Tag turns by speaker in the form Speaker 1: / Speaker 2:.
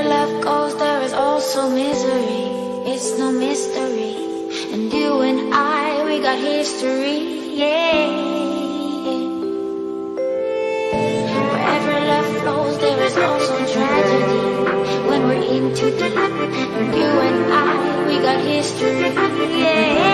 Speaker 1: Wherever love goes, there is also misery. It's no mystery. And you and I, we got history, yeah. Wherever love flows, there is also tragedy. When we're in too deep, and you and I, we got history, yeah.